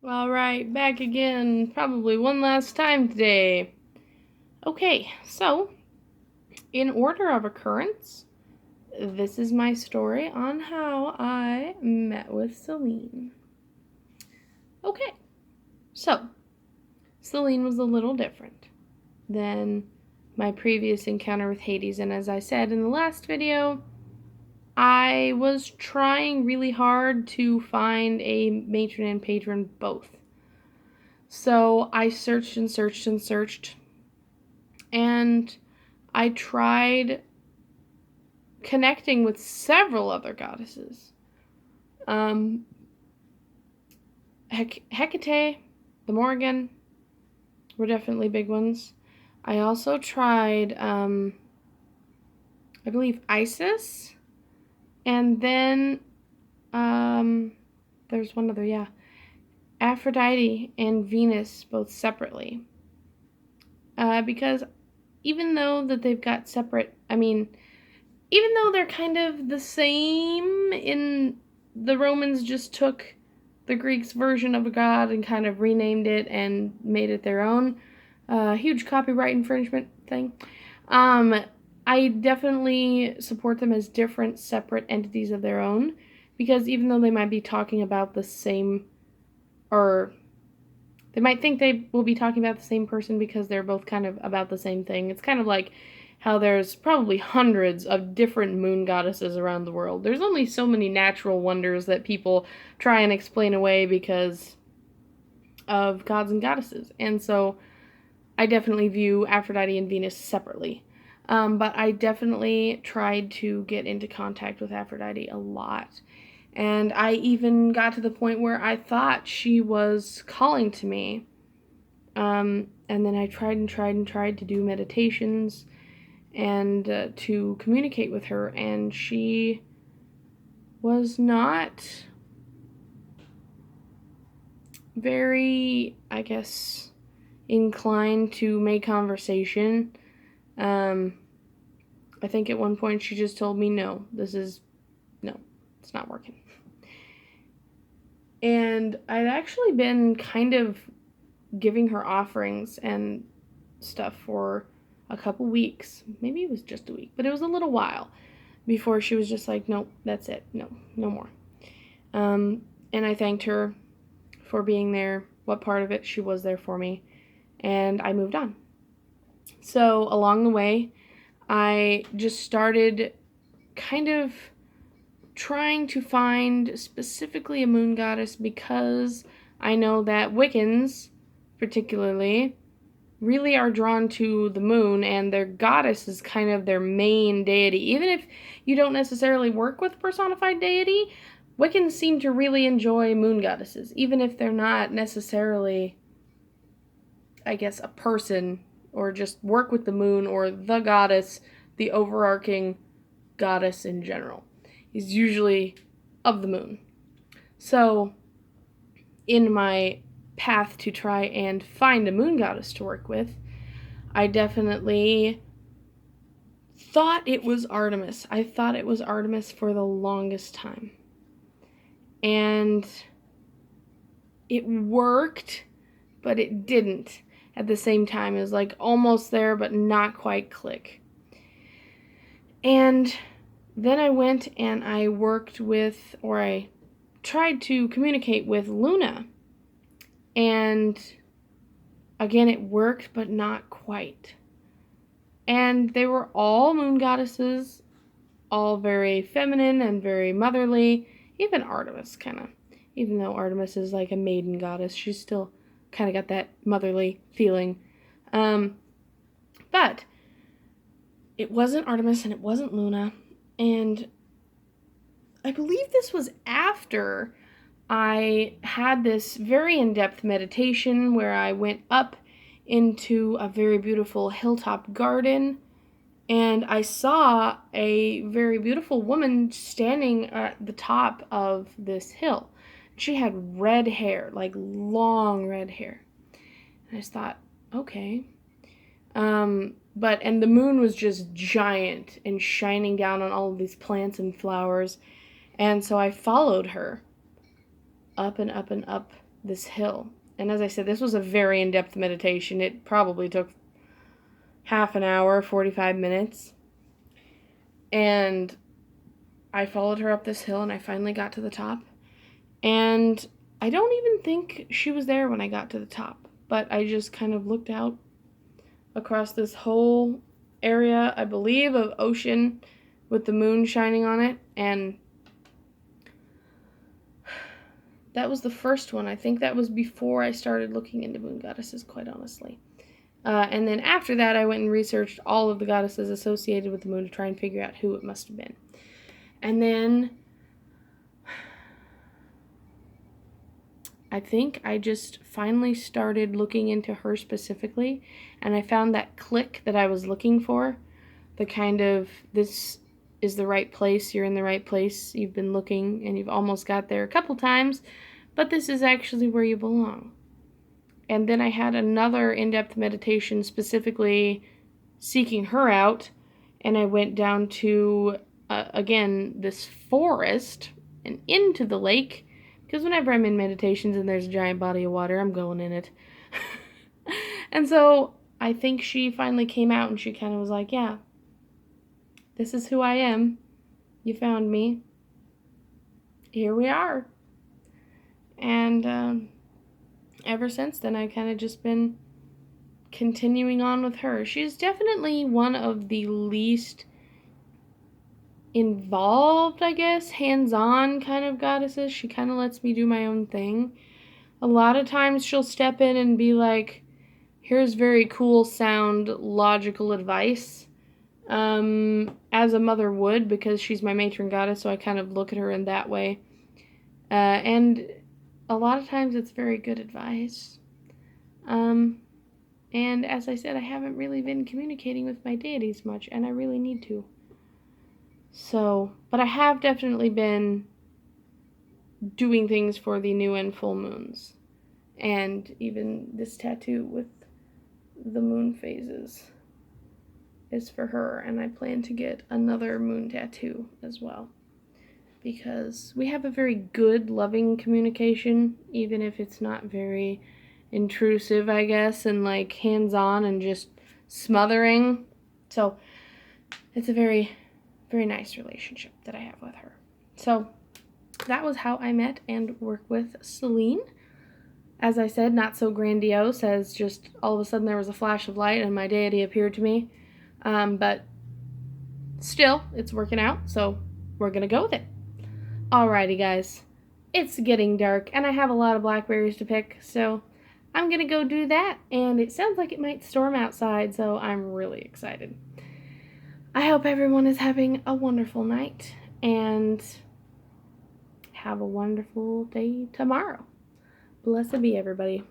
Alright, back again, probably one last time today. Okay, so, in order of occurrence, this is my story on how I met with Celine. Okay, so, Celine was a little different than my previous encounter with Hades, and as I said in the last video, I was trying really hard to find a matron and patron both. So I searched and searched and searched, and I tried connecting with several other goddesses. Hecate, the Morrigan were definitely big ones. I also tried, I believe, Isis, and then there's one other, yeah, Aphrodite and Venus, both separately. Because even though that they've got separate, even though they're kind of the same, the Romans just took the Greeks' version of a god and kind of renamed it and made it their own. Huge copyright infringement thing. I definitely support them as different, separate entities of their own, because even though they might be talking about the same, or they might think they will be talking about the same person because they're both kind of about the same thing. It's kind of like how there's probably hundreds of different moon goddesses around the world. There's only so many natural wonders that people try and explain away because of gods and goddesses. And so I definitely view Aphrodite and Venus separately. But I definitely tried to get into contact with Aphrodite a lot. And I even got to the point where I thought she was calling to me. And then I tried and tried and tried to do meditations and to communicate with her, and she was not very, I guess, inclined to make conversation. I think at one point she just told me, no, it's not working. And I'd actually been kind of giving her offerings and stuff for a couple weeks. Maybe it was just a week, but it was a little while before she was just like, nope, that's it. No more. And I thanked her for being there, what part of it she was there for me, and I moved on. So along the way, I just started kind of trying to find specifically a moon goddess, because I know that Wiccans, particularly, really are drawn to the moon, and their goddess is kind of their main deity. Even if you don't necessarily work with personified deity, Wiccans seem to really enjoy moon goddesses, even if they're not necessarily, I guess, a person, or just work with the moon or the goddess, the overarching goddess in general is usually of the moon. So, in my path to try and find a moon goddess to work with, I definitely thought it was Artemis. I thought it was Artemis for the longest time. And it worked, but it didn't at the same time. It was like almost there, but not quite click. And then I went and I worked with, or I tried to communicate with Luna. And again, it worked, but not quite. And they were all moon goddesses, all very feminine and very motherly. Even Artemis, kind of. Even though Artemis is like a maiden goddess, she's still kind of got that motherly feeling. But it wasn't Artemis and it wasn't Luna. And I believe this was after I had this very in-depth meditation where I went up into a very beautiful hilltop garden, and I saw a very beautiful woman standing at the top of this hill. She had red hair, like long red hair. And I just thought, okay. And the moon was just giant and shining down on all of these plants and flowers. And so I followed her up and up and up this hill. And as I said, this was a very in-depth meditation. It probably took half an hour, 45 minutes. And I followed her up this hill, and I finally got to the top. And I don't even think she was there when I got to the top, but I just kind of looked out across this whole area, I believe, of ocean with the moon shining on it, and that was the first one. I think that was before I started looking into moon goddesses, quite honestly. And then after that, I went and researched all of the goddesses associated with the moon to try and figure out who it must have been. And then I think I just finally started looking into her specifically, and I found that click that I was looking for. The kind of, this is the right place, you're in the right place, you've been looking, and you've almost got there a couple times, but this is actually where you belong. And then I had another in-depth meditation specifically seeking her out, and I went down to, again, this forest and into the lake, because whenever I'm in meditations and there's a giant body of water, I'm going in it. And so I think she finally came out and she kind of was like, yeah, this is who I am. You found me. Here we are. And ever since then, I've kind of just been continuing on with her. She's definitely one of the least involved, I guess, hands-on kind of goddesses. She kind of lets me do my own thing. A lot of times she'll step in and be like, here's very cool, sound, logical advice. As a mother would, because she's my matron goddess, so I kind of look at her in that way. And a lot of times it's very good advice. And as I said, I haven't really been communicating with my deities much, and I really need to. So, but I have definitely been doing things for the new and full moons. And even this tattoo with the moon phases is for her, and I plan to get another moon tattoo as well, because we have a very good, loving communication, even if it's not very intrusive, I guess, and like hands-on and just smothering. So it's a very, very nice relationship that I have with her. So that was how I met and worked with Celine. As I said, not so grandiose as just all of a sudden there was a flash of light and my deity appeared to me. But still, it's working out, so we're gonna go with it. Alrighty, guys. It's getting dark, and I have a lot of blackberries to pick, so I'm gonna go do that, and it sounds like it might storm outside, so I'm really excited. I hope everyone is having a wonderful night, and have a wonderful day tomorrow. Blessed be, everybody.